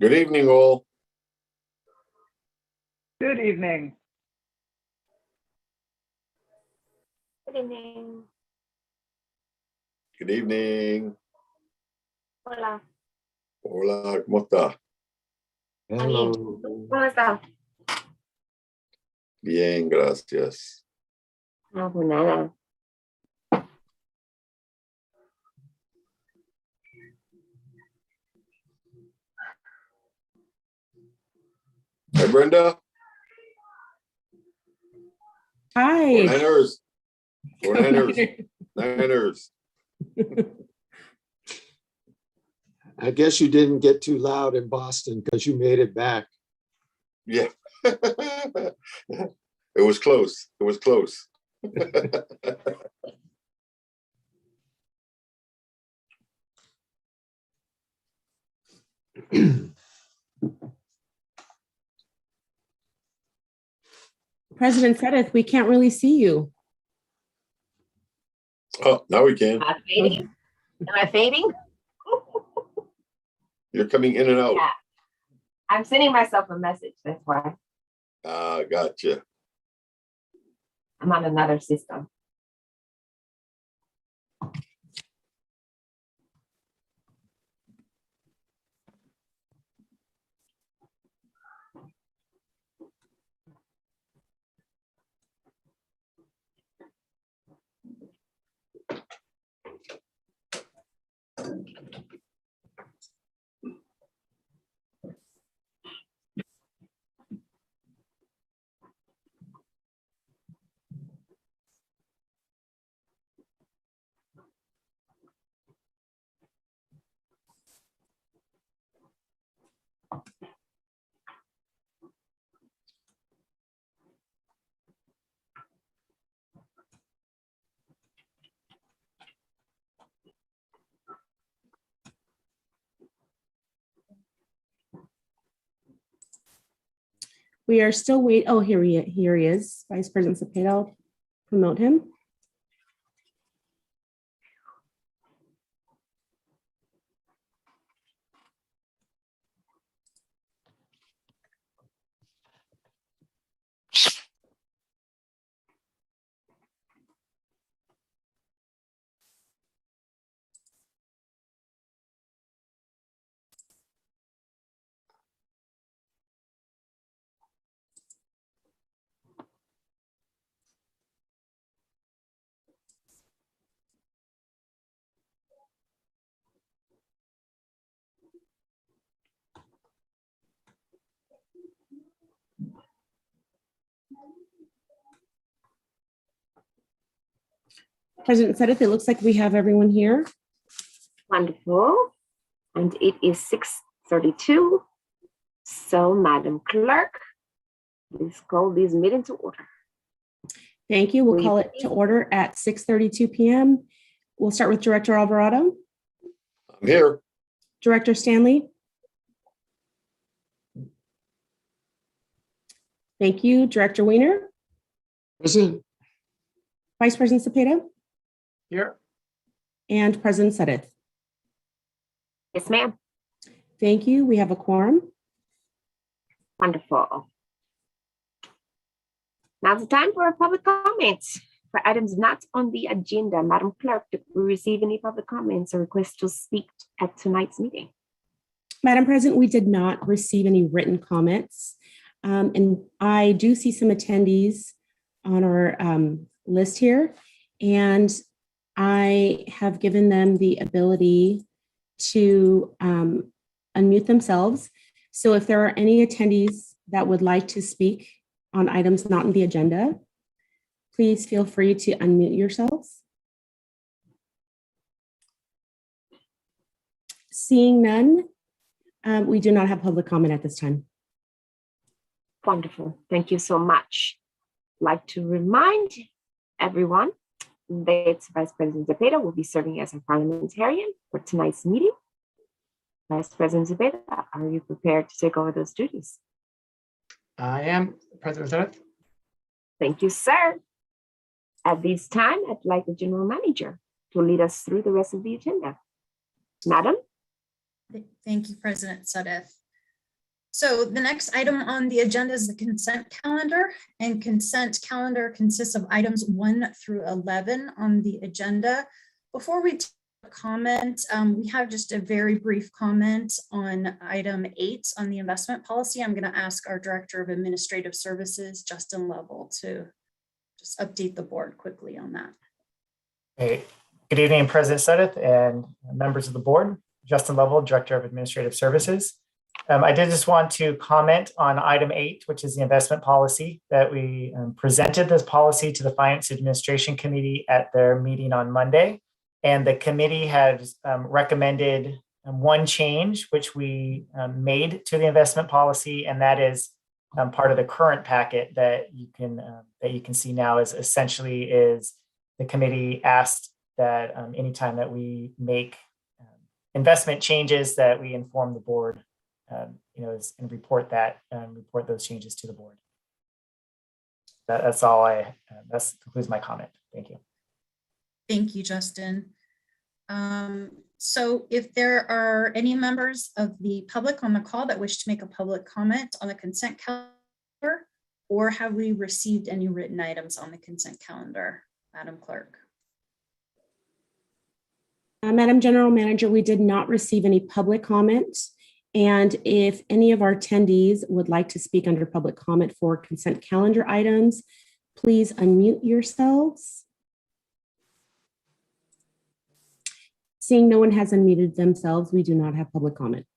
Good evening, all. Good evening. Good evening. Good evening. Hola. Hola, ¿cómo está? Hello. ¿Cómo está? Bien, gracias. No, pues nada. Hi, Brenda. Hi. Niners. Niners. Niners. I guess you didn't get too loud in Boston because you made it back. Yeah. It was close. It was close. President Sedith, we can't really see you. Oh, now we can. Am I fading? Am I fading? You're coming in and out. Yeah. I'm sending myself a message. That's why Gotcha. I'm on another system. We are still waiting. Oh, here he is. Vice President Cepeda. I'll promote him. President Sedith, it looks like we have everyone here. Wonderful. And it is 6:32. So, Madam Clerk, please call this meeting to order. Thank you. We'll Will you call it to order at 6:32 p.m. We'll start with Director Alvarado, I'm here. Director Stanley. Thank you. Director Weiner, Present. Vice President Cepeda, Here. and President Sedith. Yes, ma'am. Thank you. We have a quorum. Wonderful. Now's the time for public comments. For items not on the agenda, Madam Clerk, did we receive any public comments or requests to speak at tonight's meeting? Madam President, we did not receive any written comments. And I do see some attendees on our list here, and I have given them the ability to unmute themselves. So if there are any attendees that would like to speak on items not on the agenda, please feel free to unmute yourselves. Seeing none, we do not have public comment at this time. Wonderful. Thank you so much. I'd like to remind everyone that Vice President Cepeda will be serving as a parliamentarian for tonight's meeting. Vice President Cepeda, are you prepared to take over those duties? I am President Sedith. Thank you, sir. At this time, I'd like the General Manager to lead us through the rest of the agenda. Madam? Thank you, President Sedith. So the next item on the agenda is the consent calendar, and consent calendar consists of items 1 through 11 on the agenda. Before we comment, we have just a very brief comment on item 8 on the investment policy. I'm going to ask our Director of Administrative Services, Justin Lovell, to just update the board quickly on that. Hey, good evening, President Sutteth and members of the board. Justin Lovell, Director of Administrative Services. I did just want to comment on item 8, which is the investment policy, that we presented this policy to the Finance Administration Committee at their meeting on Monday. And the committee has recommended one change, which we made to the investment policy, and that is part of the current packet that you can see now. Is essentially the committee asked that anytime that we make investment changes, that we inform the board, and report those changes to the board. That's all that concludes my comment. Thank you. Thank you, Justin. So if there are any members of the public on the call that wish to make a public comment on the consent calendar, or have we received any written items on the consent calendar, Madam Clerk? Madam General Manager, we did not receive any public comments. And if any of our attendees would like to speak under public comment for consent calendar items, please unmute yourselves. Seeing no one has unmuted themselves, we do not have public comment.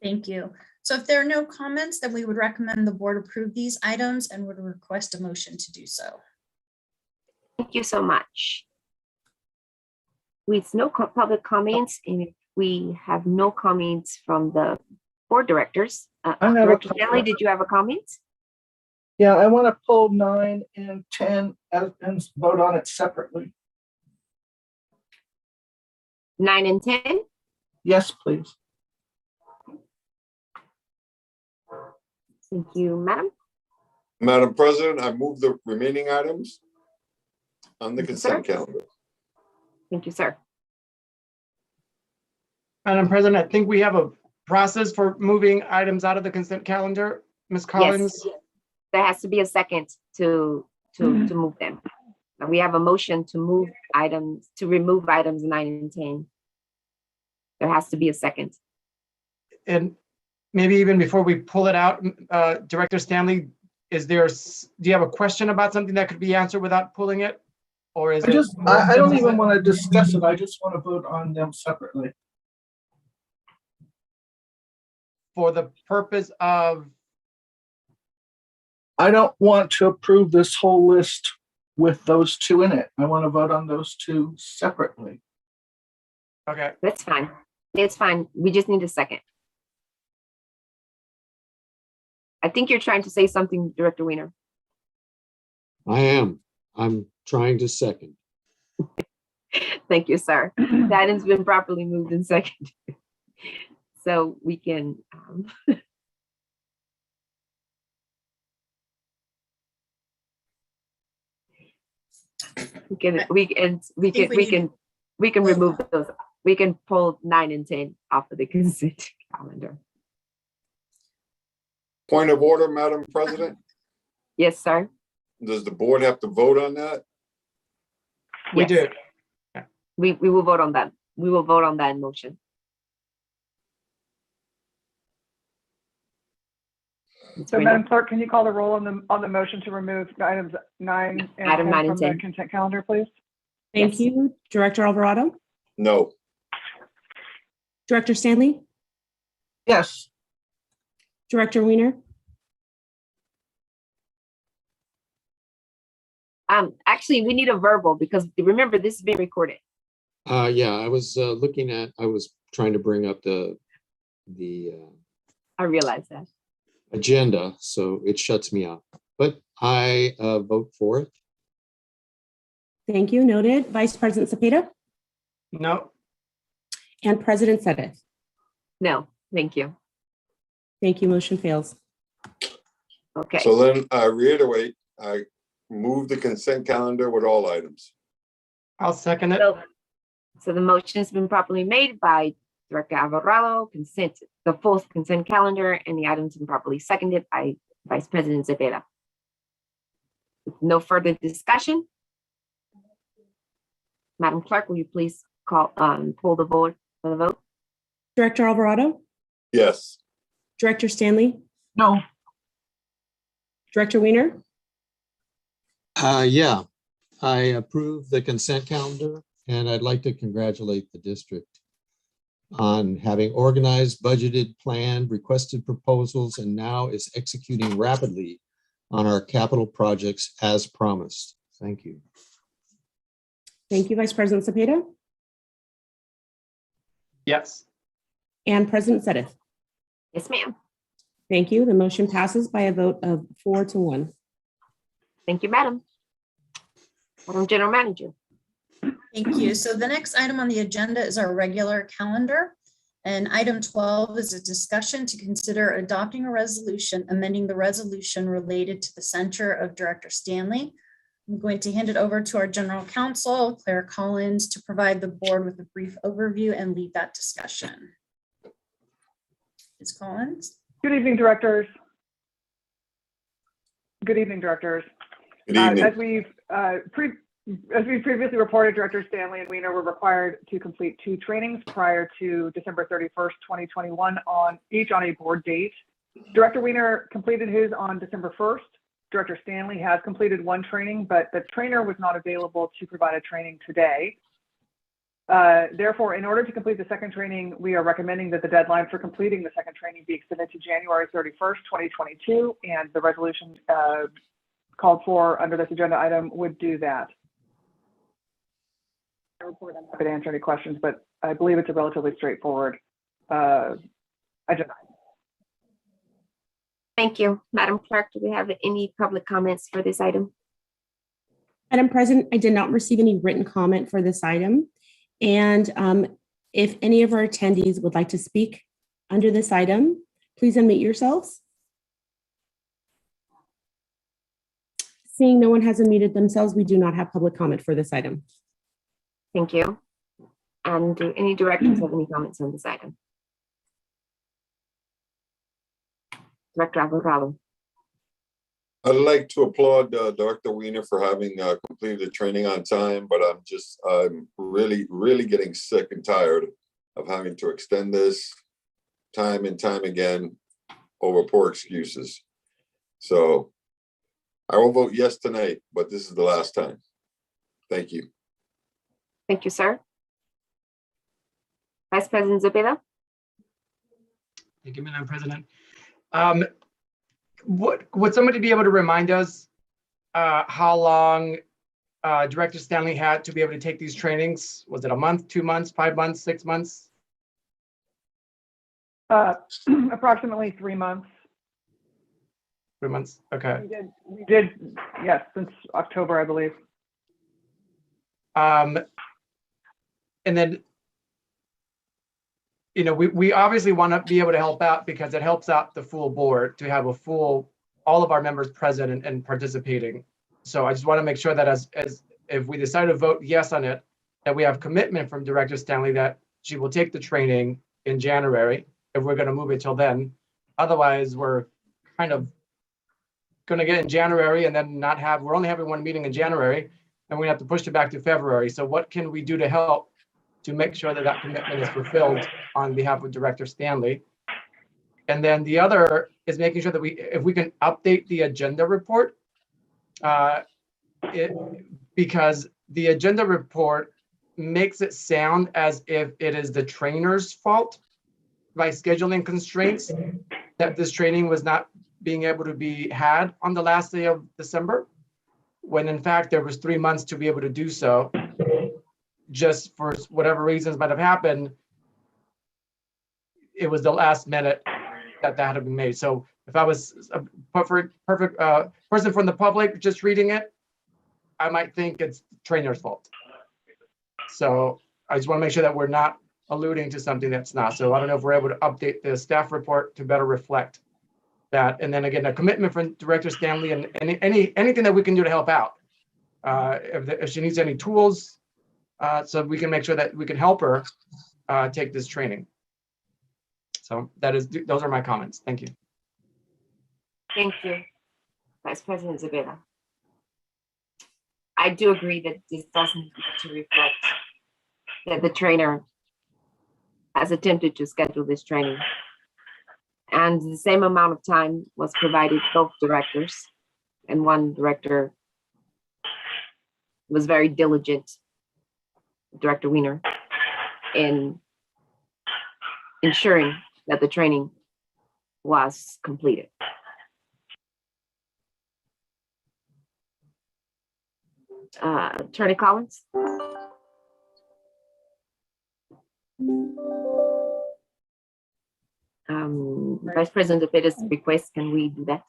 Thank you. So if there are no comments, then we would recommend the board approve these items and would request a motion to do so. Thank you so much. With no public comments, and if we have no comments from the board directors, Director Stanley, did you have a comment? Yeah, I want to pull 9 and 10 and vote on it separately. 9 and 10? Yes, please. Thank you, Madam. Madam President, I move the remaining items on the consent calendar. Thank you, sir. Madam President, I think we have a process for moving items out of the consent calendar. Ms. Collins? Yes, there has to be a second to move them. And we have a motion to move items, to remove items 9 and 10. There has to be a second. And maybe even before we pull it out, Director Stanley, do you have a question about something that could be answered without pulling it? Or is I don't even want to discuss it. I just want to vote on them separately. For the purpose of? I don't want to approve this whole list with those 2 in it. I want to vote on those 2 separately. Okay. That's fine. It's fine. We just need a second. I think you're trying to say something, Director Weiner. I am. I'm trying to second. Thank you, sir. That has been properly moved and seconded. So we can we can remove those. We can pull 9 and 10 off of the consent calendar. Point of order, Madam President. Yes, sir. Does the board have to vote on that? We do. We will vote on that. We will vote on that motion. So Madam Clerk, can you call the roll on the motion to remove items 9 and 10 from the consent calendar, please? Thank you. Director Alvarado? No. Director Stanley? Yes. Director Weiner? Actually, we need a verbal because remember, this is being recorded. Yeah, I was I was trying to bring up the I realize that. agenda, so it shuts me out. But I vote for it. Thank you. Noted. Vice President Cepeda? No. And President Sutteth? No, thank you. Thank you. Motion fails. Okay. So then I reiterate, I move the consent calendar with all items. I'll second it. So the motion has been properly made by Director Alvarado, the full consent calendar, and the items improperly seconded by Vice President Zepeda. With no further discussion, Madam Clerk, will you please pull the board for the vote? Director Alvarado, Yes. Director Stanley, No. Director Weiner, Yeah, I approve the consent calendar, and I'd like to congratulate the district on having organized, budgeted, planned, requested proposals, and now is executing rapidly on our capital projects as promised. Thank you. thank you, Vice President Zepeda, Yes. and President Sedith. Yes, ma'am. Thank you. The motion passes by a vote of 4-1. Thank you, Madam. Madam General Manager. Thank you. So the next item on the agenda is our regular calendar. And item 12 is a discussion to consider adopting a resolution, amending the resolution related to the censure of Director Stanley. I'm going to hand it over to our General Counsel, Claire Collins, to provide the board with a brief overview and lead that discussion. Ms. Collins. Good evening, directors. Good evening, directors. Good evening. As we've previously reported, Directors Stanley and Weiner were required to complete 2 trainings prior to December 31st, 2021 each on a board date. Director Weiner completed his on December 1st. Director Stanley has completed 1 training, but the trainer was not available to provide a training today. Therefore, in order to complete the second training, we are recommending that the deadline for completing the second training be extended to January 31st, 2022, and the resolution called for under this agenda item would do that. I'm happy to answer any questions, but I believe it's a relatively straightforward agenda. Thank you. Madam Clerk, do we have any public comments for this item? Madam President, I did not receive any written comment for this item. And if any of our attendees would like to speak under this item, please unmute yourselves. Seeing no one has unmuted themselves, we do not have public comment for this item. Thank you. And do any directors have any comments on this item? Director Alvarado. I'd like to applaud Dr. Weiner for having completed the training on time, but I'm really getting sick and tired of having to extend this time and time again over poor excuses. So I will vote yes tonight, but this is the last time. Thank you. Thank you, sir. Vice President Zepeda. Thank you, Madam President. Would somebody be able to remind us how long Director Stanley had to be able to take these trainings? Was it a month, 2 months, 5 months, 6 months? Approximately 3 months. 3 months, okay. We did, yes, since October, I believe. And then, you know, we obviously want to be able to help out because it helps out the full board to have all of our members present and participating. So I just want to make sure that as if we decide to vote yes on it, that we have commitment from Director Stanley that she will take the training in January if we're going to move it till then. Otherwise, we're kind of going to get in January and then we're only having 1 meeting in January and we have to push it back to February. So what can we do to help to make sure that that commitment is fulfilled on behalf of Director Stanley? And then the other is making sure that if we can update the agenda report, because the agenda report makes it sound as if it is the trainer's fault by scheduling constraints that this training was not being able to be had on the last day of December, when in fact there was 3 months to be able to do so. Just for whatever reasons might have happened, it was the last minute that had to be made. So if I was a perfect person from the public just reading it, I might think it's the trainer's fault. So I just want to make sure that we're not alluding to something that's not. So I don't know if we're able to update the staff report to better reflect that. And then again, a commitment from Director Stanley and anything that we can do to help out. If she needs any tools, so we can make sure that we can help her take this training. So those are my comments. Thank you. Thank you, Vice President Zepeda. I do agree that this doesn't need to reflect that the trainer has attempted to schedule this training. And the same amount of time was provided both directors, and one director was very diligent, Director Weiner, in ensuring that the training was completed. Attorney Collins? Vice President Zepeda's request, can we do that?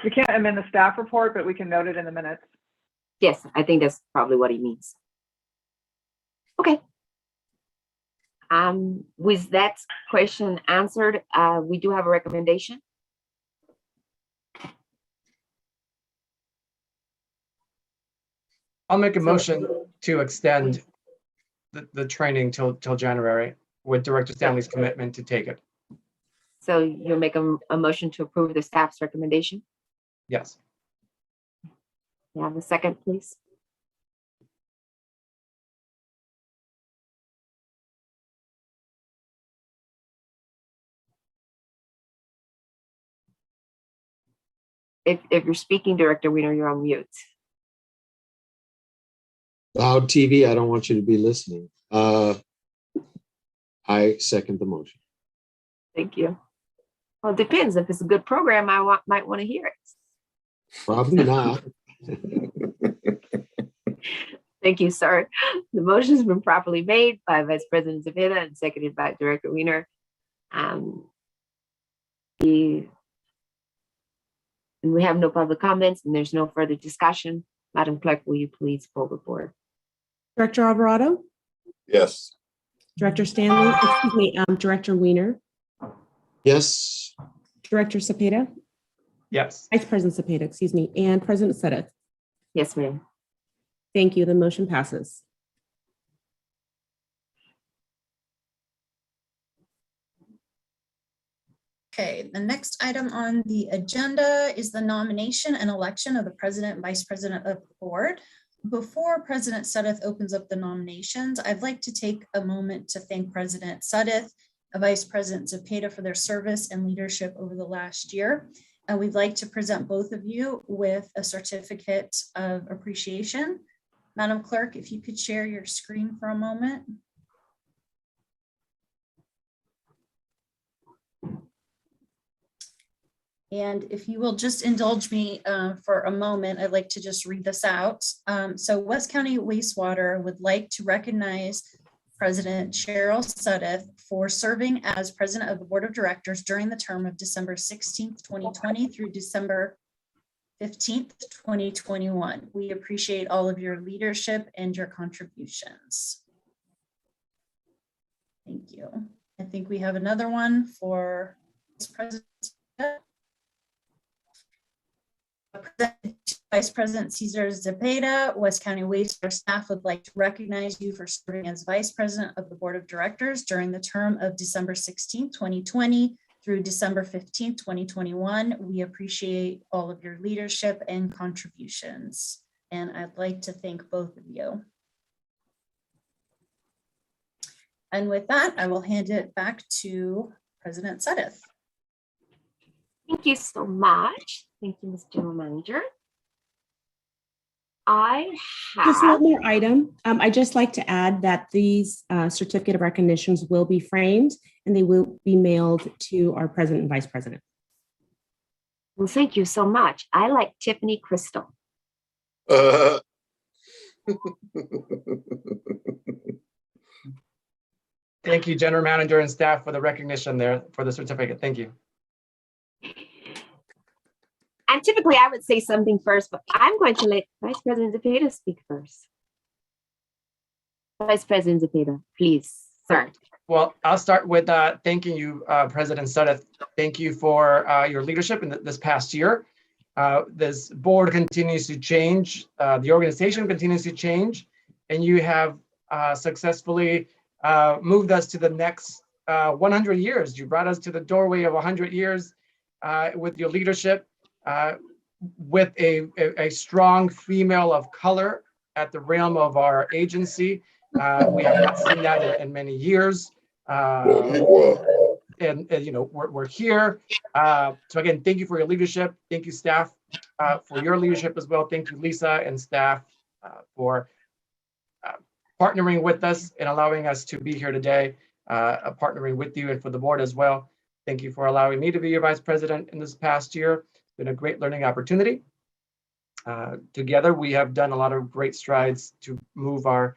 We can't amend the staff report, but we can note it in the minutes. Yes, I think that's probably what he means. Okay. With that question answered, we do have a recommendation. I'll make a motion to extend the training till January with Director Stanley's commitment to take it. So you'll make a motion to approve the staff's recommendation? Yes. You have a second, please? If you're speaking, Director Weiner, you're on mute. Loud TV, I don't want you to be listening. I second the motion. Thank you. Well, it depends. If it's a good program, might want to hear it. Probably not. Thank you, sir. The motion has been properly made by Vice President Zepeda and seconded by Director Weiner. And we have no public comments and there's no further discussion. Madam Clerk, will you please pull the board? Director Alvarado, Yes. Director Stanley, excuse me, Director Weiner, Yes. Director Zepeda, Yes. Vice President Zepeda, excuse me, and President Sutter. Yes, ma'am. Thank you. The motion passes. Okay, the next item on the agenda is the nomination and election of the president and vice president of the board. Before President Suddeth opens up the nominations, I'd like to take a moment to thank President Suddeth and Vice President Zepeda for their service and leadership over the last year. And we'd like to present both of you with a certificate of appreciation. Madam Clerk, if you could share your screen for a moment. And if you will just indulge me for a moment, I'd like to just read this out. So West County Wastewater would like to recognize President Cheryl Suddeth for serving as president of the board of directors during the term of December 16th, 2020 through December 15th, 2021. We appreciate all of your leadership and your contributions. Thank you. I think we have another one for President Vice President Cesar Zepeda. West County Wastewater staff would like to recognize you for serving as Vice President of the Board of Directors during the term of December 16, 2020 through December 15, 2021. We appreciate all of your leadership and contributions. And I'd like to thank both of you. And with that, I will hand it back to President Suddeth. Thank you so much. Thank you, Ms. General Manager. I Just one have, more item. I'd just like to add that these certificate of recognitions will be framed and they will be mailed to our president and vice president. well, thank you so much. I like Tiffany Crystal. Thank you, General Manager and staff, for the recognition there for the certificate. Thank you. And typically I would say something first, but I'm going to let Vice President Zepeda speak first. Vice President Zepeda, please, sir. Well, I'll start with thanking you, President Suddeth. Thank you for your leadership in this past year. This board continues to change, the organization continues to change, and you have successfully moved us to the next 100 years. You brought us to the doorway of 100 years with your leadership, with a strong female of color at the realm of our agency. We have not seen that in many years. And you know, we're here. So again, thank you for your leadership. Thank you, staff, for your leadership as well. Thank you, Lisa and staff, for partnering with us and allowing us to be here today, partnering with you and for the board as well. Thank you for allowing me to be your vice president in this past year. It's been a great learning opportunity. Together, we have done a lot of great strides to move our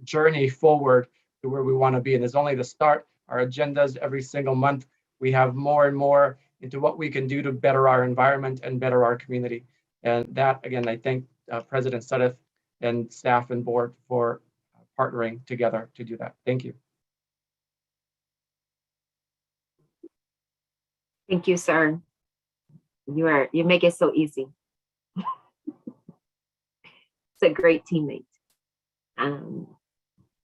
journey forward to where we want to be. And it's only the start. Our agendas every single month, we have more and more into what we can do to better our environment and better our community. And that, again, I thank President Sutter and staff and board for partnering together to do that. Thank you. Thank you, sir. You make it so easy. It's a great teammate.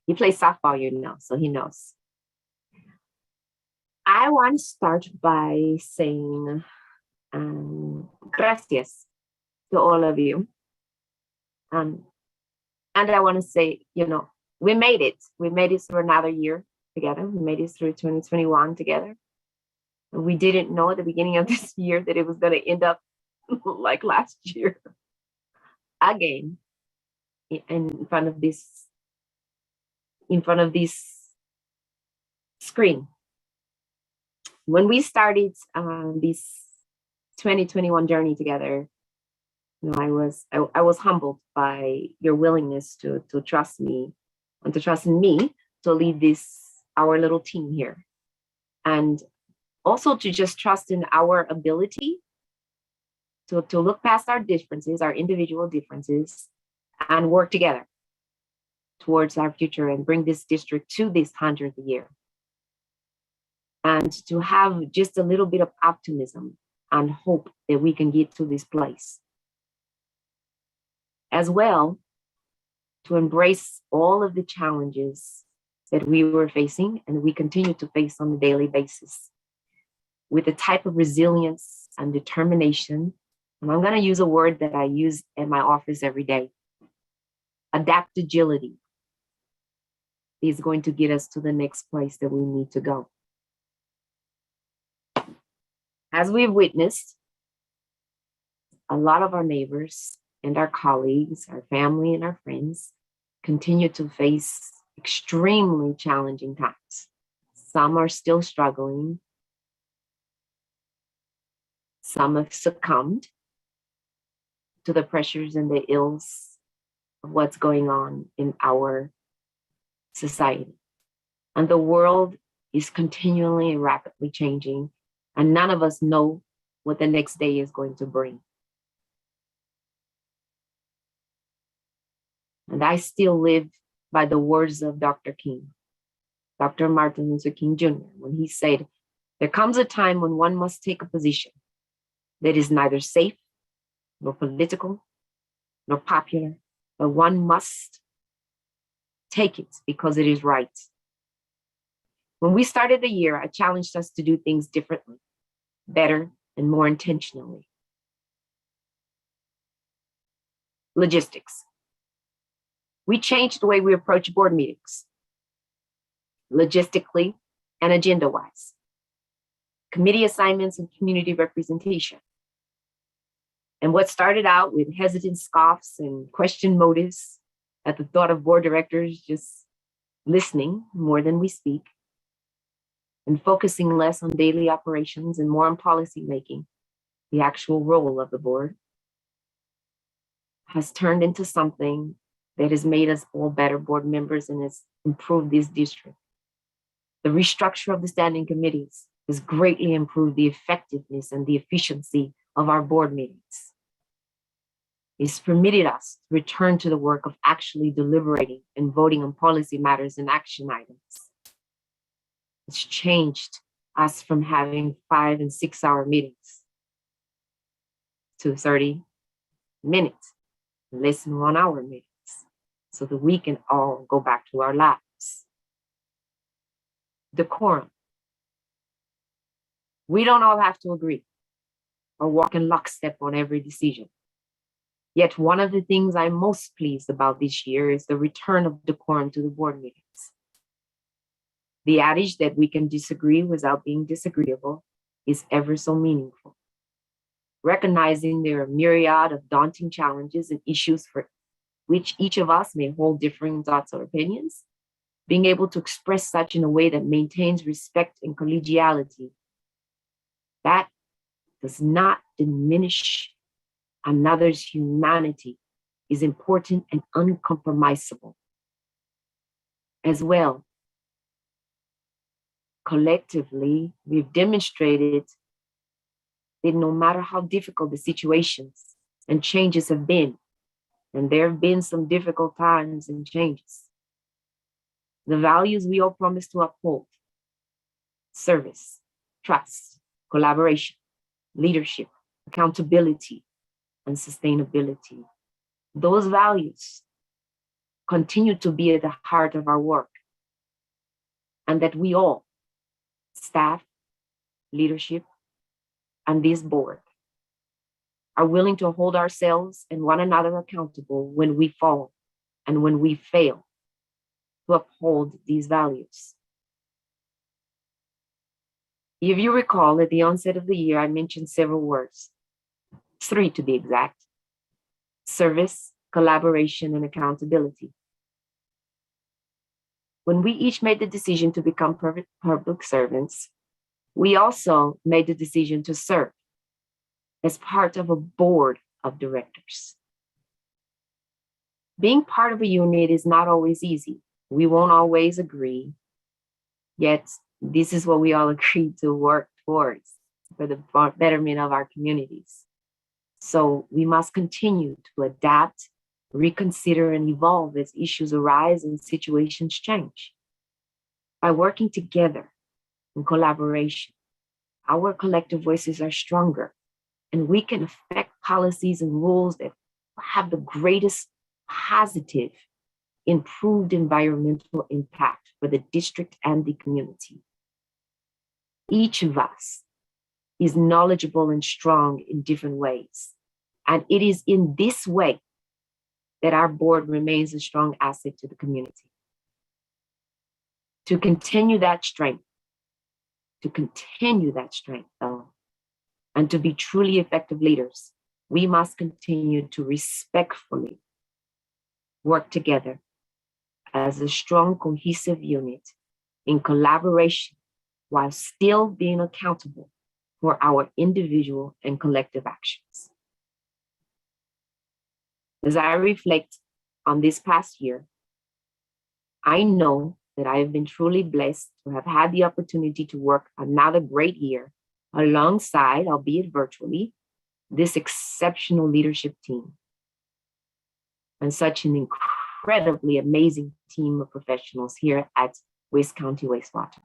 He plays softball, you know, so he knows. I want to start by saying gracias to all of you. And I want to say, you know, we made it. We made it through another year together. We made it through 2021 together. And we didn't know at the beginning of this year that it was going to end up like last year again in front of this screen. When we started this 2021 journey together, you know, I was humbled by your willingness to trust me and to trust in me to lead our little team here, and also to just trust in our ability to look past our differences, our individual differences, and work together towards our future and bring this district to this 100th year. And to have just a little bit of optimism and hope that we can get to this place. As well, to embrace all of the challenges that we were facing and we continue to face on a daily basis with the type of resilience and determination. And I'm going to use a word that I use in my office every day. Adaptability is going to get us to the next place that we need to go. As we've witnessed, a lot of our neighbors and our colleagues, our family and our friends continue to face extremely challenging times. Some are still struggling. Some have succumbed to the pressures and the ills of what's going on in our society. And the world is continually and rapidly changing, and none of us know what the next day is going to bring. And I still live by the words of Dr. King, Dr. Martin Luther King Jr., when he said, there comes a time when one must take a position that is neither safe, nor political, nor popular, but one must take it because it is right. When we started the year, I challenged us to do things differently, better, and more intentionally. Logistics. We changed the way we approach board meetings, logistically and agenda-wise, committee assignments and community representation. And what started out with hesitant scoffs and question motives at the thought of board directors just listening more than we speak and focusing less on daily operations and more on policy making, the actual role of the board, has turned into something that has made us all better board members and has improved this district. The restructure of the standing committees has greatly improved the effectiveness and the efficiency of our board meetings. It's permitted us to return to the work of actually deliberating and voting on policy matters and action items. It's changed us from having 5 and 6 hour meetings to 30 minutes, less than 1 hour meetings, so that we can all go back to our lives. decorum. We don't all have to agree or walk in lockstep on every decision. Yet one of the things I'm most pleased about this year is the return of decorum to the board meetings. The adage that we can disagree without being disagreeable is ever so meaningful. Recognizing there are a myriad of daunting challenges and issues for which each of us may hold differing thoughts or opinions, being able to express such in a way that maintains respect and collegiality, that does not diminish another's humanity, is important and uncompromisable. As well, collectively, we've demonstrated that no matter how difficult the situations and changes have been, and there have been some difficult times and changes, the values we all promise to uphold, service, trust, collaboration, leadership, accountability, and sustainability, those values continue to be at the heart of our work, and that we all, staff, leadership, and this board, are willing to hold ourselves and one another accountable when we fall and when we fail to uphold these values. If you recall, at the onset of the year, I mentioned several words, 3 to be exact: service, collaboration, and accountability. When we each made the decision to become public servants, we also made the decision to serve as part of a board of directors. Being part of a unit is not always easy. We won't always agree, yet this is what we all agreed to work towards for the betterment of our communities. So we must continue to adapt, reconsider, and evolve as issues arise and situations change. By working together in collaboration, our collective voices are stronger, and we can affect policies and rules that have the greatest positive, improved environmental impact for the district and the community. Each of us is knowledgeable and strong in different ways, and it is in this way that our board remains a strong asset to the community. To continue that strength, though, and to be truly effective leaders, we must continue to respectfully work together as a strong, cohesive unit in collaboration while still being accountable for our individual and collective actions. As I reflect on this past year, I know that I have been truly blessed to have had the opportunity to work another great year alongside, albeit virtually, this exceptional leadership team and such an incredibly amazing team of professionals here at West County Wastewater.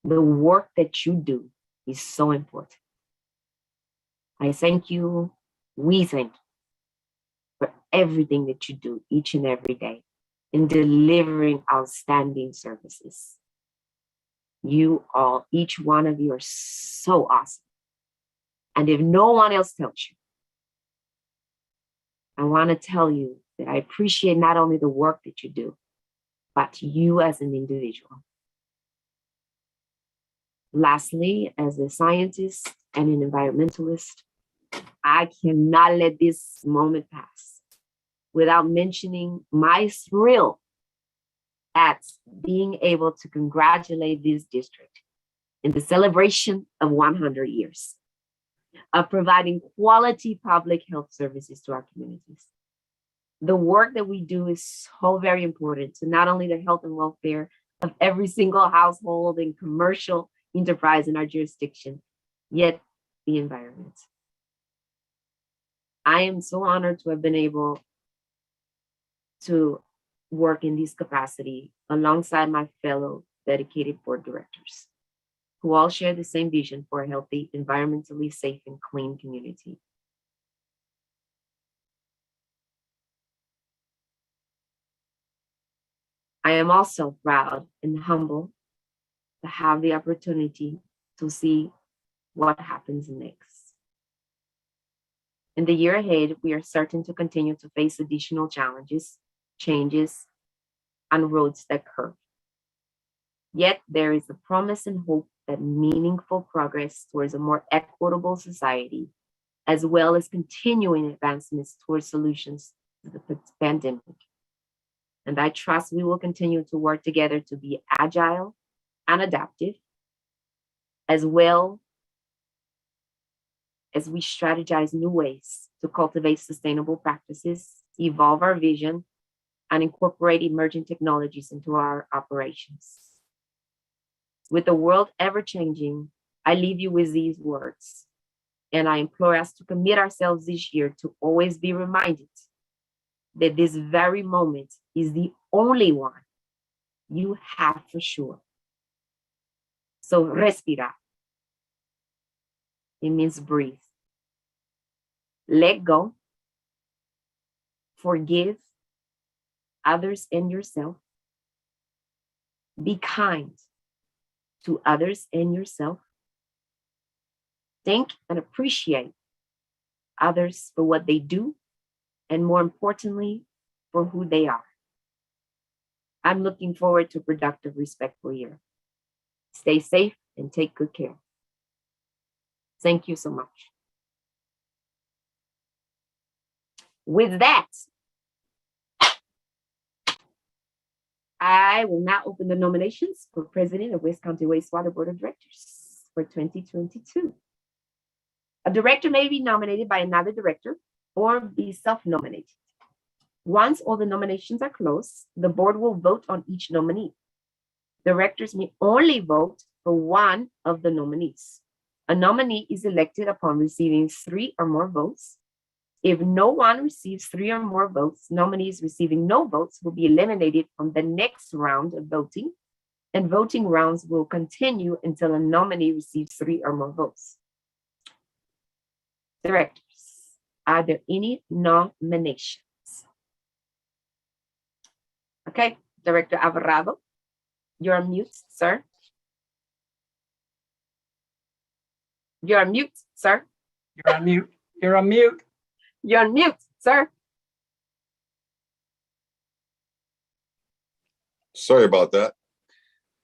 The work that you do is so important. I thank you, we thank you for everything that you do each and every day in delivering outstanding services. You all, each one of you, are so awesome. And if no one else tells you, I want to tell you that I appreciate not only the work that you do, but you as an individual. Lastly, as a scientist and an environmentalist, I cannot let this moment pass without mentioning my thrill at being able to congratulate this district in the celebration of 100 years of providing quality public health services to our communities. The work that we do is so very important to not only the health and welfare of every single household and commercial enterprise in our jurisdiction, yet the environment. I am so honored to have been able to work in this capacity alongside my fellow dedicated board directors, who all share the same vision for a healthy, environmentally safe, and clean community. I am also proud and humble to have the opportunity to see what happens next. In the year ahead, we are certain to continue to face additional challenges, changes, and roads that curve. Yet there is a promise and hope that meaningful progress towards a more equitable society, as well as continuing advancements towards solutions to the pandemic. And I trust we will continue to work together to be agile and adaptive, as well as we strategize new ways to cultivate sustainable practices, evolve our vision, and incorporate emerging technologies into our operations. With the world ever changing, I leave you with these words, and I implore us to commit ourselves this year to always be reminded that this very moment is the only one you have for sure. So respira. It means breathe. Let go. Forgive others and yourself. Be kind to others and yourself. Thank and appreciate others for what they do, and more importantly, for who they are. I'm looking forward to a productive, respectful year. Stay safe and take good care. Thank you so much. With that, I will now open the nominations for President of West County Wastewater Board of Directors for 2022. A director may be nominated by another director or be self-nominated. Once all the nominations are closed, the board will vote on each nominee. Directors may only vote for one of the nominees. A nominee is elected upon receiving 3 or more votes. If no one receives 3 or more votes, nominees receiving no votes will be eliminated from the next round of voting, and voting rounds will continue until a nominee receives 3 or more votes. Directors, are there any nominations? Okay, Director Alvarado, you're on mute, sir. You're on mute, sir. You're on mute. You're on mute. You're on mute, sir. Sorry about that.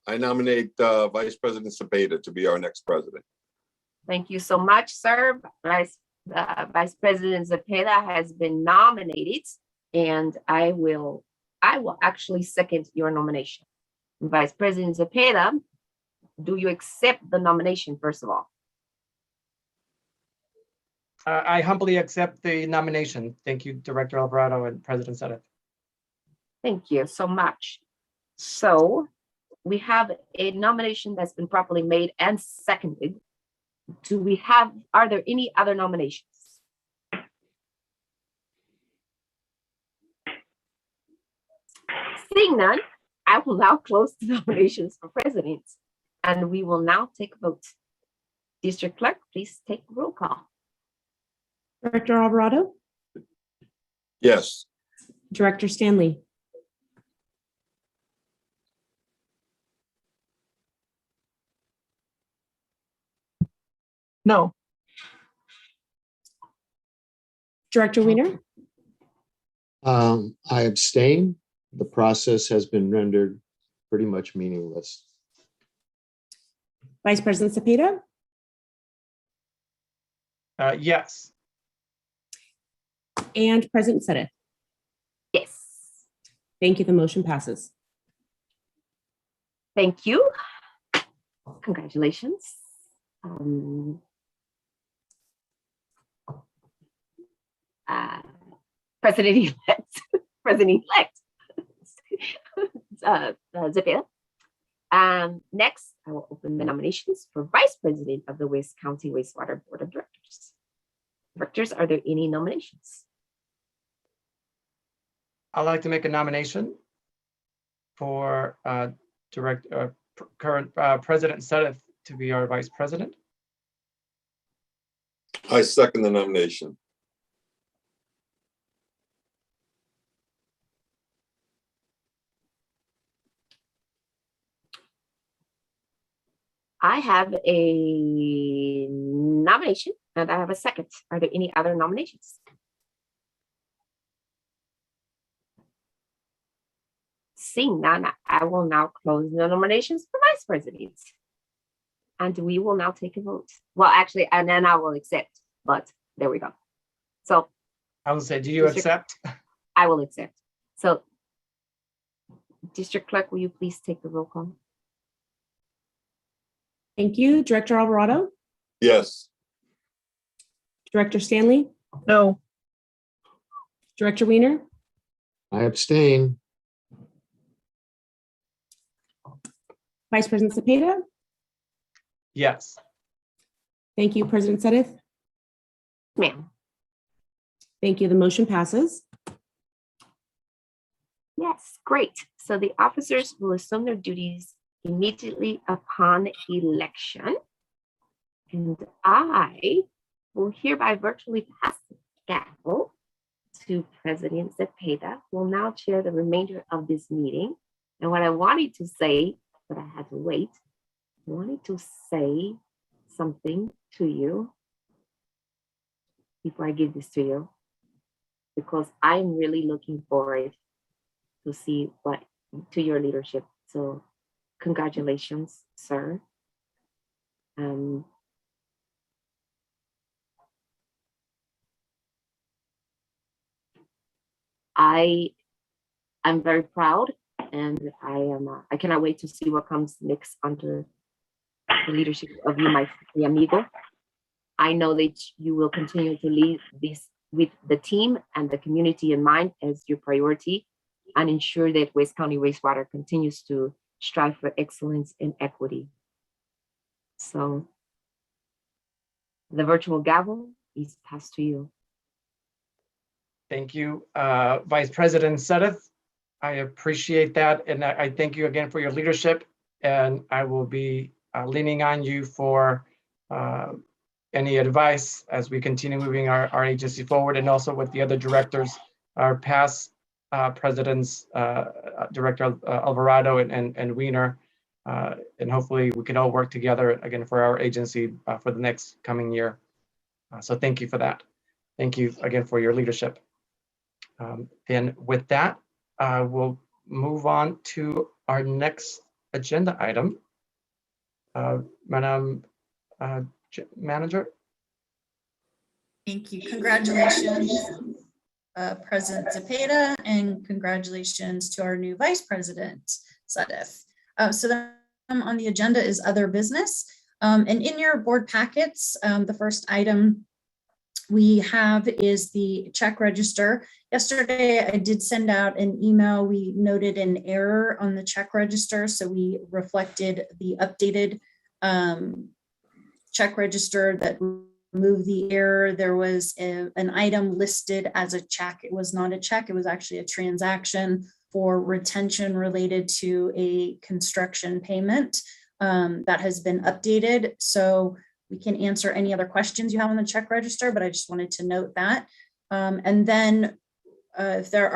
I nominate Vice President Cepeda to be our next president. Thank you so much, sir. Vice President Cepeda has been nominated, and I will actually second your nomination. Vice President Cepeda, do you accept the nomination, first of all? I humbly accept the nomination. Thank you, Director Alvarado and President Sutter. Thank you so much. So we have a nomination that's been properly made and seconded. Are there any other nominations? Seeing none, I will now close the nominations for president, and we will now take a vote. District Clerk, please take roll call. Director Alvarado, Yes. Director Stanley, No. Director Weiner, I abstain. The process has been rendered pretty much meaningless. Vice President Cepeda, Yes. and President Sutter. Yes. Thank you. The motion passes. Thank you. Congratulations. President-elect Cepeda. Next, I will open the nominations for Vice President of the West County Wastewater Board of Directors. Directors, are there any nominations? I'd like to make a nomination for current President Sutter to be our Vice President. I second the nomination. I have a nomination and I have a second. Are there any other nominations? Seeing none, I will now close the nominations for vice president. And we will now take a vote. Well, actually, and then I will accept, but there we go. So I will say, do you accept? I will accept. So District Clerk, will you please take the roll call? Thank you. Director Alvarado, Yes. Director Stanley, No. Director Weiner, I abstain. Vice President Cepeda. Yes. Thank you, President Sedith. Ma'am. Thank you. The motion passes. Yes, great. So the officers will assume their duties immediately upon election. And I will hereby virtually pass the gavel to President Cepeda, who will now chair the remainder of this meeting. And what I wanted to say, but I had to wait, I wanted to say something to you before I give this to you, because I'm really looking forward to see what to your leadership. So congratulations, sir. I'm very proud, and I cannot wait to see what comes next under the leadership of you, my amigo. I know that you will continue to lead this with the team and the community in mind as your priority, and ensure that West County Wastewater continues to strive for excellence and equity. So the virtual gavel is passed to you. Thank you, Vice President Sedith. I appreciate that. And I thank you again for your leadership. And I will be leaning on you for any advice as we continue moving our agency forward, and also with the other directors, our past presidents, Director Alvarado and Weiner. And hopefully we can all work together again for our agency for the next coming year. So thank you for that. Thank you again for your leadership. And with that, we'll move on to our next agenda item. Madam Manager. Thank you. Congratulations, President Cepeda, and congratulations to our new Vice President, Sedith. So then on the agenda is other business. And in your board packets, the first item we have is the check register. Yesterday, I did send out an email. We noted an error on the check register, so we reflected the updated check register that removed the error. There was an item listed as a check. It was not a check. It was actually a transaction for retention related to a construction payment that has been updated. So we can answer any other questions you have on the check register, but I just wanted to note that. And then if there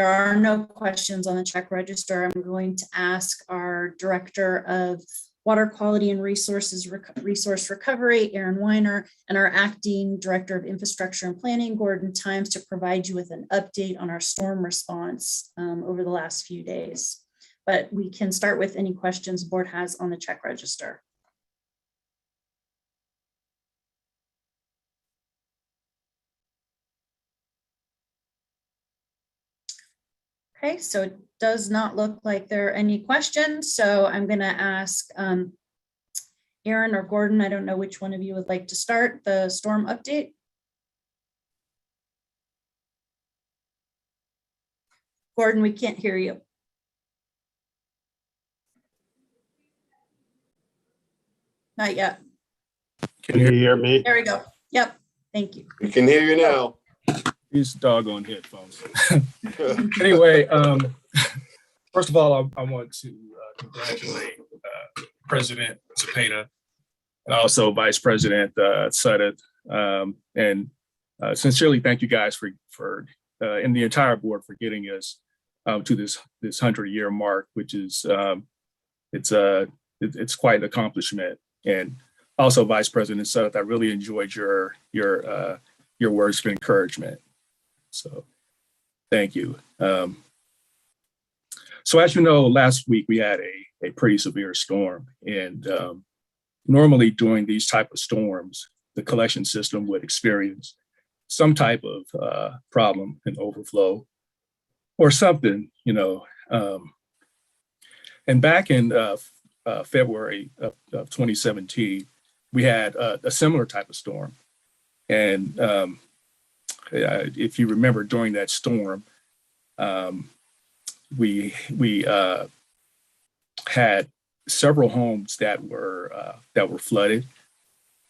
are no questions on the check register, I'm going to ask our Director of Water Quality and Resource Recovery, Aaron Weiner, and our Acting Director of Infrastructure and Planning, Gordon Times, to provide you with an update on our storm response over the last few days. But we can start with any questions the board has on the check register. Okay, so it does not look like there are any questions. So I'm going to ask Aaron or Gordon, I don't know which one of you would like to start the storm update. Gordon, we can't hear you. Not yet. Can you hear me? There we go. Yep, thank you. We can hear you now. These doggone headphones. Anyway, first of all, I want to congratulate President Cepeda and also Vice President Sutter, and sincerely thank you guys for and the entire board for getting us to this 100-year mark, which is it's it's quite an accomplishment. And also, Vice President Sutter, I really enjoyed your words of encouragement. So thank you. So as you know, last week we had a pretty severe storm, and normally during these type of storms, the collection system would experience some type of problem, an overflow or something, you know. And back in February of 2017, we had a similar type of storm. And if you remember, during that storm, we had several homes that were flooded,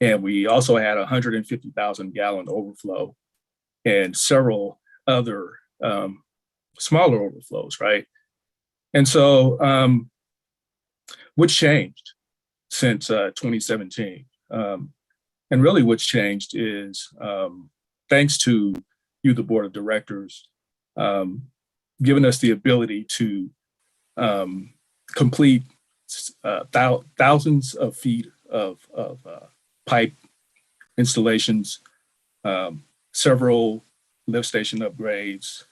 and we also had 150,000 gallon overflow and several other smaller overflows, right? And so, what's changed since 2017? And really, what's changed is thanks to you, the board of directors, giving us the ability to complete thousands of feet of pipe installations, several lift station upgrades,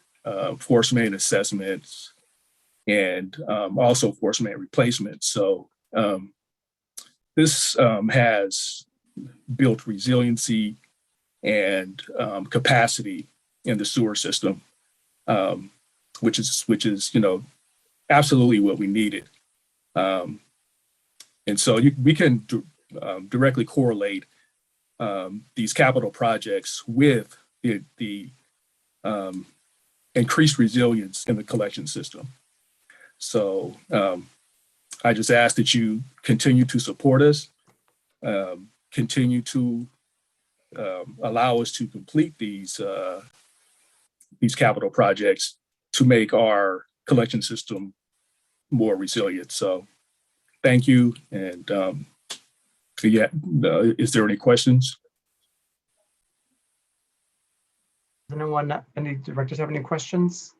force main assessments, and also force main replacements. So this has built resiliency and capacity in the sewer system, which is you know, absolutely what we needed. And so we can directly correlate these capital projects with the increased resilience in the collection system. So I just ask that you continue to support us, continue to allow us to complete these capital projects to make our collection system more resilient. So thank you. And yeah, is there any questions? Any directors have any questions?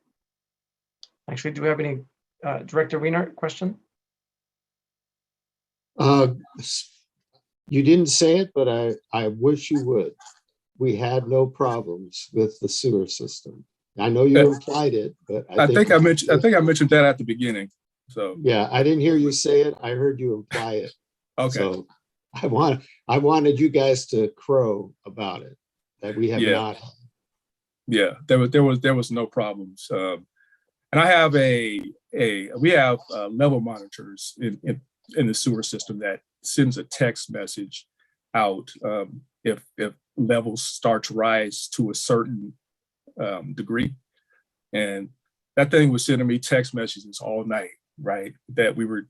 Actually, do we have any Director Wiener question? You didn't say it, but I wish you would. We had no problems with the sewer system. I know you implied it, but I think I mentioned that at the beginning. So yeah, I didn't hear you say it. I heard you imply it. Okay. So I wanted you guys to crow about it, that we have not. Yeah, there was no problems. And I have we have level monitors in the sewer system that sends a text message out if levels start to rise to a certain degree. And that thing was sending me text messages all night, right? That we were,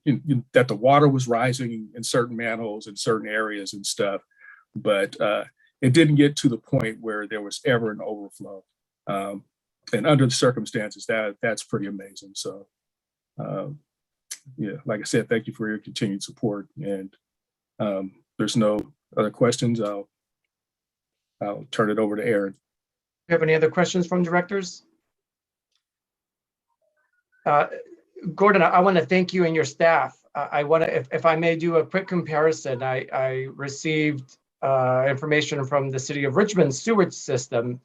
that the water was rising in certain manholes in certain areas and stuff, but it didn't get to the point where there was ever an overflow. And under the circumstances, that's pretty amazing. So yeah, like I said, thank you for your continued support. And there's no other questions. I'll turn it over to Aaron. Do you have any other questions from directors? Gordon, I want to thank you and your staff. I want to, if I may do a quick comparison, I received information from the city of Richmond's sewage system.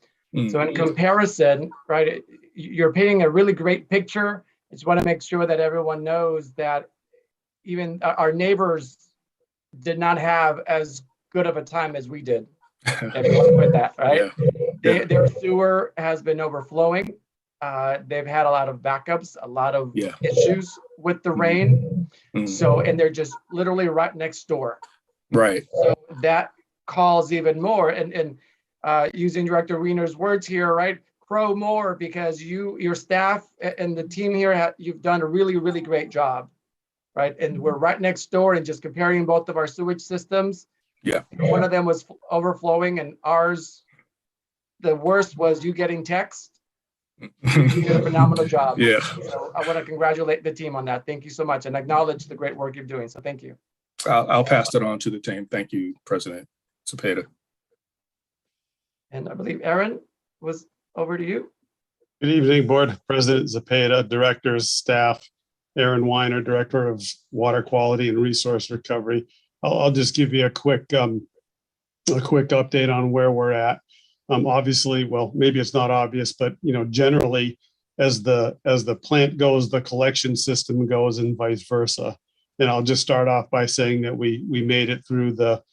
So in comparison, right, you're painting a really great picture. I just want to make sure that everyone knows that even our neighbors did not have as good of a time as we did. If you want to put that, right? Yeah. Their sewer has been overflowing. They've had a lot of backups, a lot of issues with the rain. So, and they're just literally right next door. Right. So that calls even more. And using Director Wiener's words here, right? Crow more, because your staff and the team here, you've done a really, really great job, right? And we're right next door, and just comparing both of our sewage systems. Yeah. One of them was overflowing, and ours, the worst was you getting text. You did a phenomenal job. Yeah. So I want to congratulate the team on that. Thank you so much, and acknowledge the great work you're doing. So thank you. I'll pass it on to the team. Thank you, President Cepeda. And I believe Aaron was over to you. Good evening, Board President Cepeda, directors, staff, Aaron Weiner, Director of Water Quality and Resource Recovery. I'll just give you a quick update on where we're at. Obviously, well, maybe it's not obvious, but generally, as the plant goes, the collection system goes, and vice versa. And I'll just start off by saying that we made it through the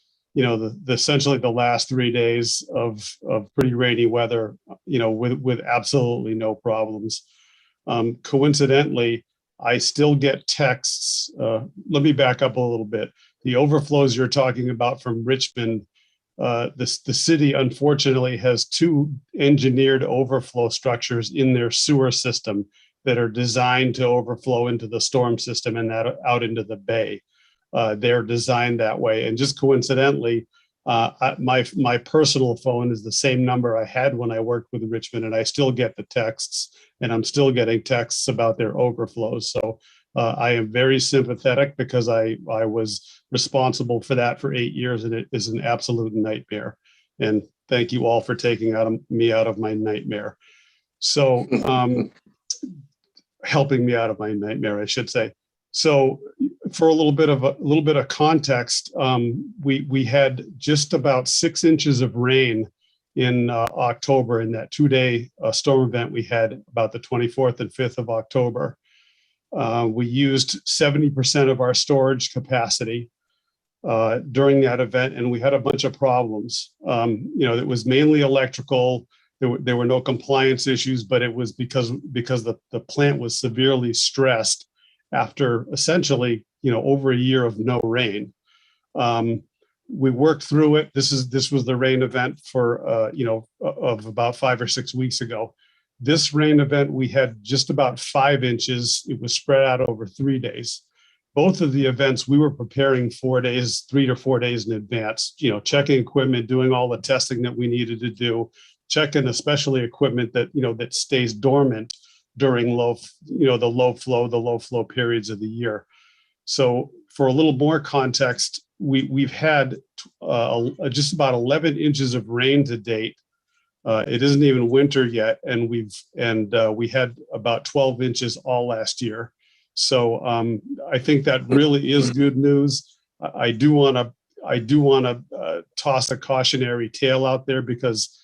essentially the last 3 days of pretty rainy weather, with absolutely no problems. Coincidentally, I still get texts. Let me back up a little bit. The overflows you're talking about from Richmond, the city unfortunately has 2 engineered overflow structures in their sewer system that are designed to overflow into the storm system and that out into the bay. They're designed that way. And just coincidentally, my personal phone is the same number I had when I worked with Richmond, and I still get the texts, and I'm still getting texts about their overflows. So I am very sympathetic because I was responsible for that for 8 years, and it is an absolute nightmare. And thank you all for taking me out of my nightmare. So helping me out of my nightmare, I should say. So for a little bit of context, we had just about 6 inches of rain in October in that 2-day storm event we had about the 24th and 5th of October. We used 70% of our storage capacity during that event, and we had a bunch of problems. It was mainly electrical. There were no compliance issues, but it was because the plant was severely stressed after essentially, over a year of no rain. We worked through it. This was the rain event for, of about 5 or 6 weeks ago. This rain event, we had just about 5 inches. It was spread out over 3 days. Both of the events, we were preparing 4 days, 3 to 4 days in advance, checking equipment, doing all the testing that we needed to do, checking especially equipment that, that stays dormant during the low flow periods of the year. So for a little more context, we've had just about 11 inches of rain to date. It isn't even winter yet, and we had about 12 inches all last year. So I think that really is good news. I do want to toss a cautionary tale out there because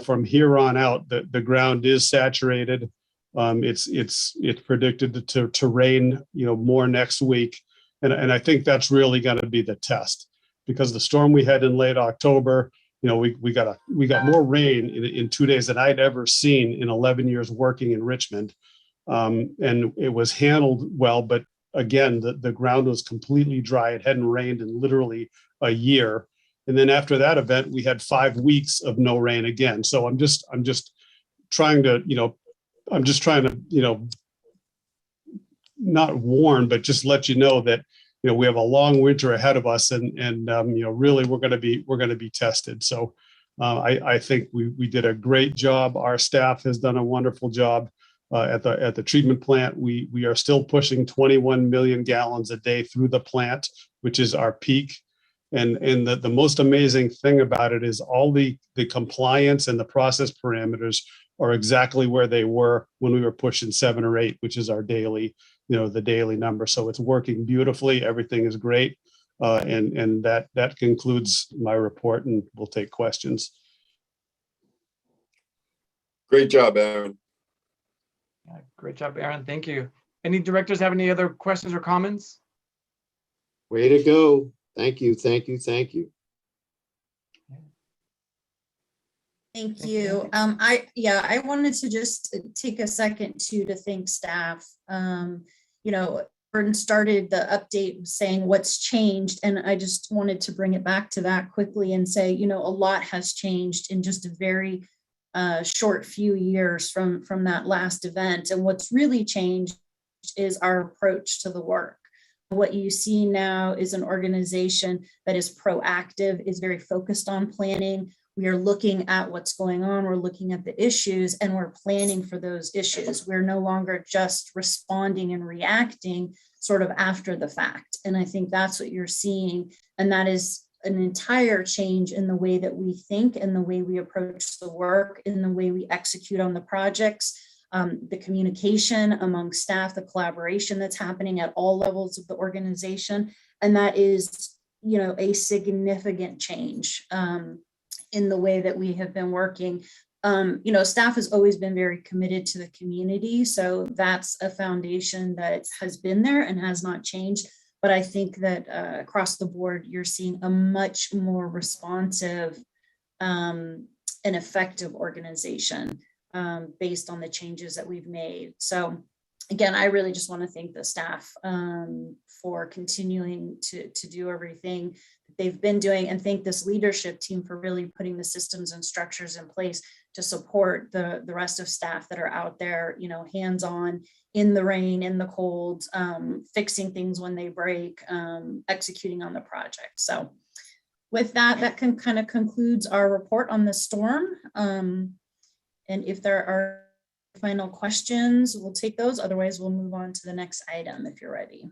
from here on out, the ground is saturated. It's predicted to rain, more next week. And I think that's really going to be the test, because the storm we had in late October, we got more rain in 2 days than I'd ever seen in 11 years working in Richmond. And it was handled well, but again, the ground was completely dry. It hadn't rained in literally a year. And then after that event, we had 5 weeks of no rain again. So I'm just trying to, not warn, but just let you know that, we have a long winter ahead of us, and really we're going to be tested. So I think we did a great job. Our staff has done a wonderful job at the treatment plant. We are still pushing 21 million gallons a day through the plant, which is our peak. And the most amazing thing about it is all the compliance and the process parameters are exactly where they were when we were pushing 7 or 8, which is our daily, the daily number. So it's working beautifully. Everything is great. And that concludes my report, and we'll take questions. Great job, Aaron. Yeah, great job, Aaron. Thank you. Any directors have any other questions or comments? Way to go. Thank you. Thank you. Thank you. Thank you. I wanted to just take a second to thank staff. Burton started the update saying what's changed, and I just wanted to bring it back to that quickly and say, a lot has changed in just a very short few years from that last event. And what's really changed is our approach to the work. What you see now is an organization that is proactive, is very focused on planning. We are looking at what's going on. We're looking at the issues, and we're planning for those issues. We're no longer just responding and reacting sort of after the fact. And I think that's what you're seeing. And that is an entire change in the way that we think and the way we approach the work, in the way we execute on the projects. the communication among staff, the collaboration that's happening at all levels of the organization. And that is, you know, a significant change in the way that we have been working. You know, staff has always been very committed to the community. So that's a foundation that has been there and has not changed. But I think that across the board, you're seeing a much more responsive and effective organization based on the changes that we've made. So again, I really just want to thank the staff for continuing to do everything that they've been doing, and thank this leadership team for really putting the systems and structures in place to support the rest of staff that are out there, you know, hands-on in the rain, in the cold, fixing things when they break, executing on the project. So with that, that kind of concludes our report on the storm. And if there are final questions, we'll take those. Otherwise, we'll move on to the next item if you're ready.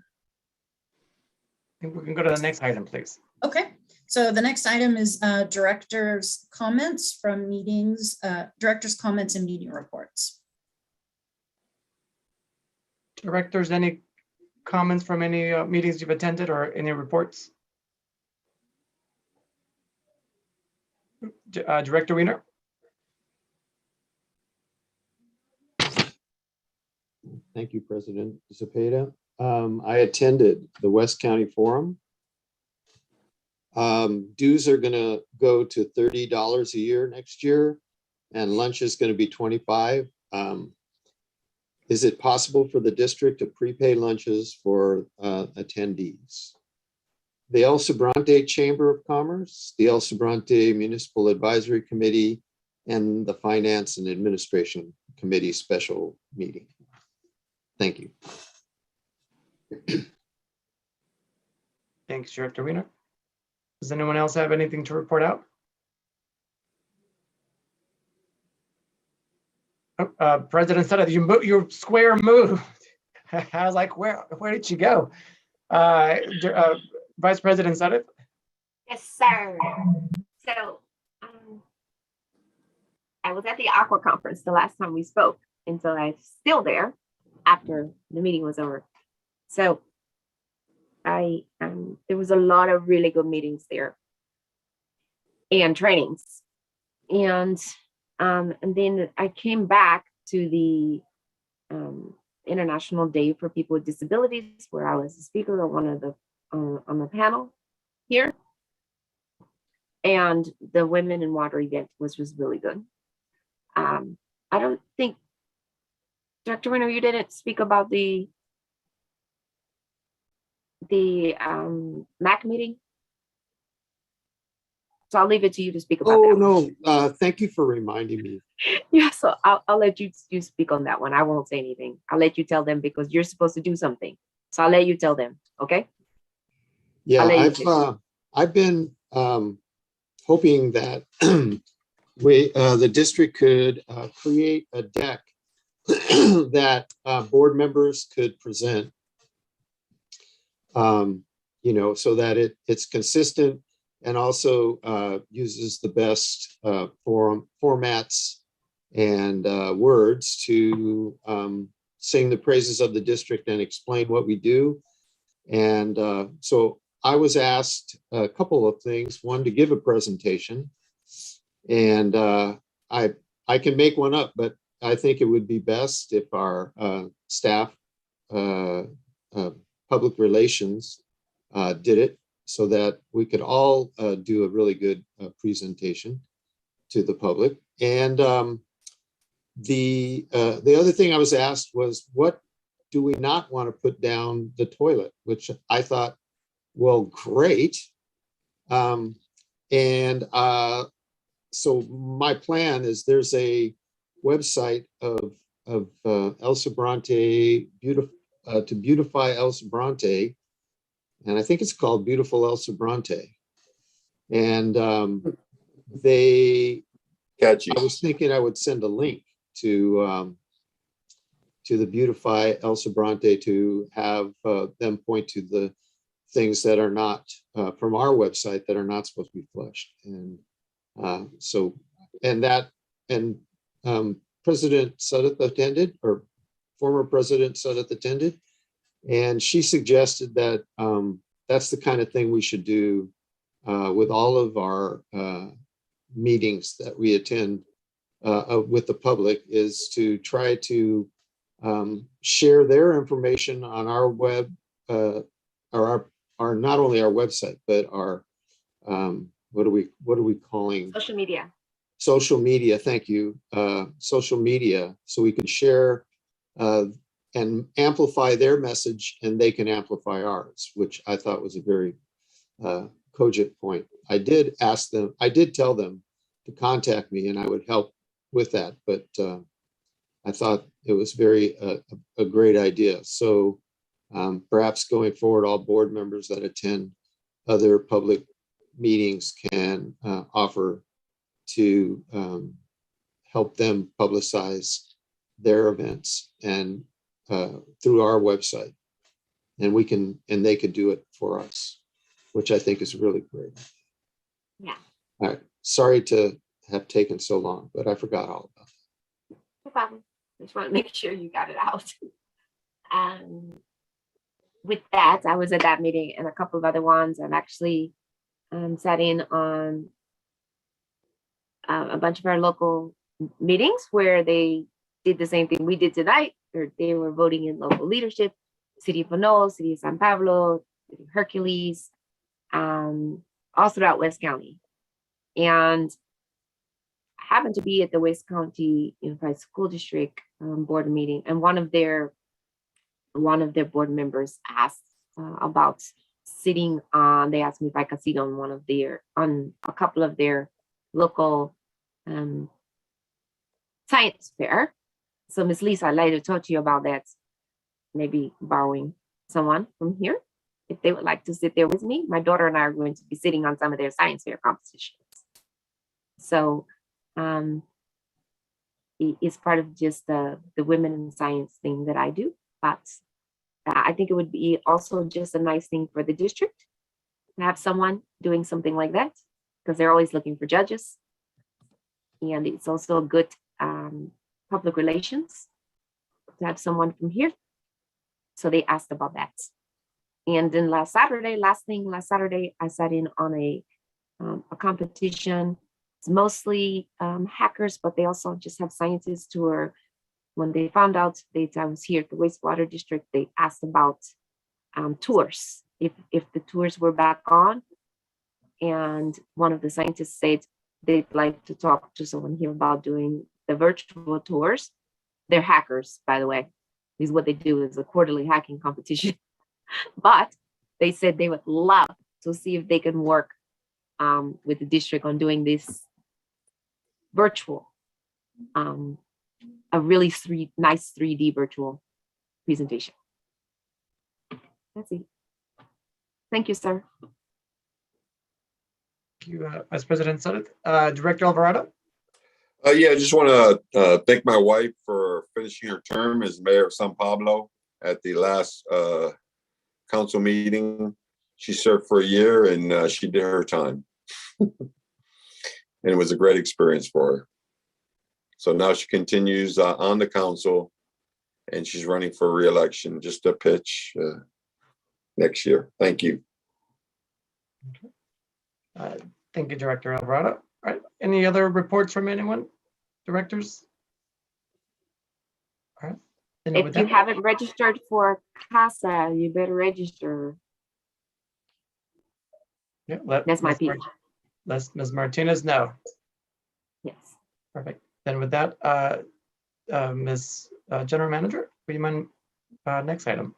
I think we can go to the next item, please. Okay, so the next item is director's comments from meetings, director's comments and meeting reports. Directors, any comments from any meetings you've attended or any reports? Director Wiener? Thank you, President Zepeda. I attended the West County Forum. Dues are going to go to $30 a year next year, and lunch is going to be $25. Is it possible for the district to prepay lunches for attendees? The El Sobrante Chamber of Commerce, the El Sobrante Municipal Advisory Committee, and the Finance and Administration Committee special meeting. Thank you. Thanks, Director Wiener. Does anyone else have anything to report out? Oh, President Sutter, your square moved. I was like, where did you go? Vice President Sutter? Yes, sir. So I was at the Aqua Conference the last time we spoke, and so I'm still there after the meeting was over. So there was a lot of really good meetings there and trainings. And then I came back to the International Day for People with Disabilities, where I was a speaker on one of the on the panel here. And the Women in Water event was really good. I don't think, Dr. Wiener, you didn't speak about the MAC meeting. So I'll leave it to you to speak about that. Oh, no, thank you for reminding me. Yeah, so I'll let you speak on that one. I won't say anything. I'll let you tell them because you're supposed to do something. So I'll let you tell them, okay? Yeah, I've been hoping that the district could create a deck that board members could present, you know, so that it's consistent and also uses the best formats and words to sing the praises of the district and explain what we do. And so I was asked a couple of things. One, to give a presentation, and I can make one up, but I think it would be best if our staff, public relations, did it so that we could all do a really good presentation to the public. And the other thing I was asked was, what do we not want to put down the toilet? Which I thought, well, great. So my plan is there's a website of El Sobrante, to beautify El Sobrante, and I think it's called Beautiful El Sobrante. And Catchy. I was thinking I would send a link to the Beautify El Sobrante to have them point to the things that are not from our website that are not supposed to be flushed. And President Sutter attended, or former President Sutter attended. And she suggested that that's the kind of thing we should do with all of our meetings that we attend with the public, is to try to share their information on our web, or our not only our website, but our what are we calling? Social media. Social media, thank you. Social media, so we can share and amplify their message, and they can amplify ours, which I thought was a very cogent point. I did tell them to contact me and I would help with that, but I thought it was a great idea. So perhaps going forward, all board members that attend other public meetings can offer to help them publicize their events and through our website, and they could do it for us, which I think is really great. Yeah. All right. Sorry to have taken so long, but I forgot all about it. No problem. Just want to make sure you got it out. With that, I was at that meeting and a couple of other ones. I've actually sat in on a bunch of our local meetings where they did the same thing we did tonight, or they were voting in local leadership, City of Pinole, City of San Pablo, City of Hercules, all throughout West County. And I happened to be at the West County Unified School District board meeting, and one of their board members asked about sitting on. They asked me if I could sit on a couple of their local science fair. So Ms. Lisa, I'd like to talk to you about that, maybe borrowing someone from here, if they would like to sit there with me. My daughter and I are going to be sitting on some of their science fair competitions. So it's part of just the women in science thing that I do. But I think it would be also just a nice thing for the district to have someone doing something like that, because they're always looking for judges. And it's also a good public relations to have someone from here. So they asked about that. And then last Saturday, I sat in on a competition. It's mostly hackers, but they also just have scientists who are, when they found out that I was here at the Wastewater District, they asked about tours, if the tours were back on. And one of the scientists said they'd like to talk to someone here about doing the virtual tours. They're hackers, by the way. Is what they do, is a quarterly hacking competition. But they said they would love to see if they can work with the district on doing this virtual, a really nice 3D virtual presentation. That's it. Thank you, sir. Thank you, Vice President Sutter. Director Alvarado. Yeah, I just want to thank my wife for finishing her term as mayor of San Pablo at the last council meeting. She served for a year and she did her time. And it was a great experience for her. So now she continues on the council, and she's running for re-election, just a pitch next year. Thank you. Okay. Thank you, Director Alvarado. All right. Any other reports from anyone? Directors? All right. And If you haven't registered for CASA, you better register. Yeah, That's my piece. Let Ms. Martinez know. Yes. Perfect. Then with that, Ms. General Manager, would you mind next item?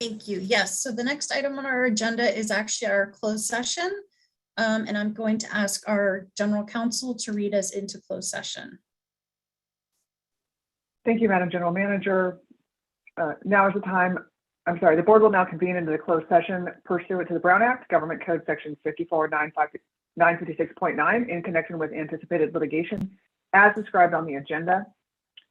Thank you. Yes, so the next item on our agenda is actually our closed session. And I'm going to ask our general counsel to read us into closed session. Thank you, Madam General Manager. Now is the time. I'm sorry, the board will now convene into the closed session pursuant to the Brown Act, Government Code Section 54956.9 in connection with anticipated litigation as described on the agenda.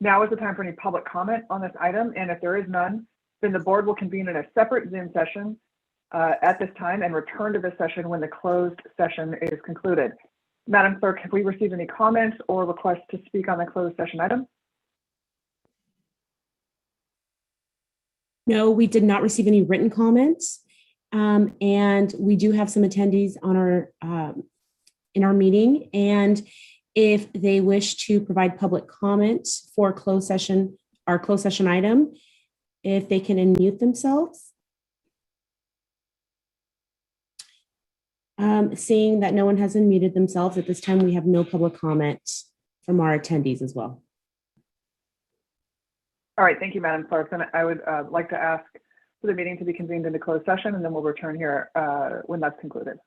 Now is the time for any public comment on this item, and if there is none, then the board will convene in a separate Zoom session at this time and return to the session when the closed session is concluded. Madam Clerk, have we received any comments or requests to speak on the closed session item? No, we did not receive any written comments. And we do have some attendees on our in our meeting. And if they wish to provide public comment for closed session, our closed session item, if they can unmute themselves. Seeing that no one has unmuted themselves at this time, we have no public comment from our attendees as well. All right, thank you, Madam Clerk. Then I would like to ask for the meeting to be convened into closed session, and then we'll return here when that's concluded.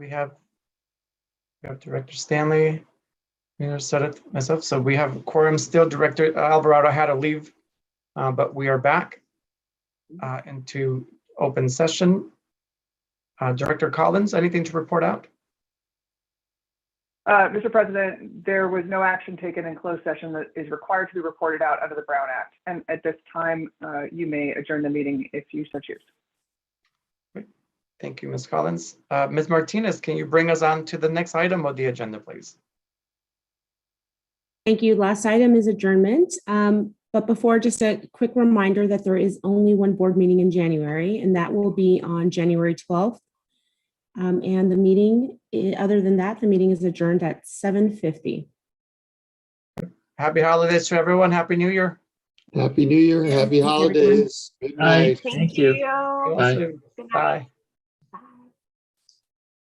we have Director Stanley, myself. So we have quorum still. Director Alvarado had to leave, but we are back into open session. Director Collins, anything to report out? Mr. President, there was no action taken in closed session that is required to be reported out under the Brown Act. And at this time, you may adjourn the meeting if you so choose. Thank you, Ms. Collins. Ms. Martinez, can you bring us on to the next item of the agenda, please? Thank you. Last item is adjournment. But before, just a quick reminder that there is only one board meeting in January, and that will be on January 12th. And the meeting, other than that, the meeting is adjourned at 7:50. Happy holidays to everyone. Happy New Year. Happy New Year, happy Thank you, everyone. holidays. Good night. Thank you. you. Bye. Good night. Bye.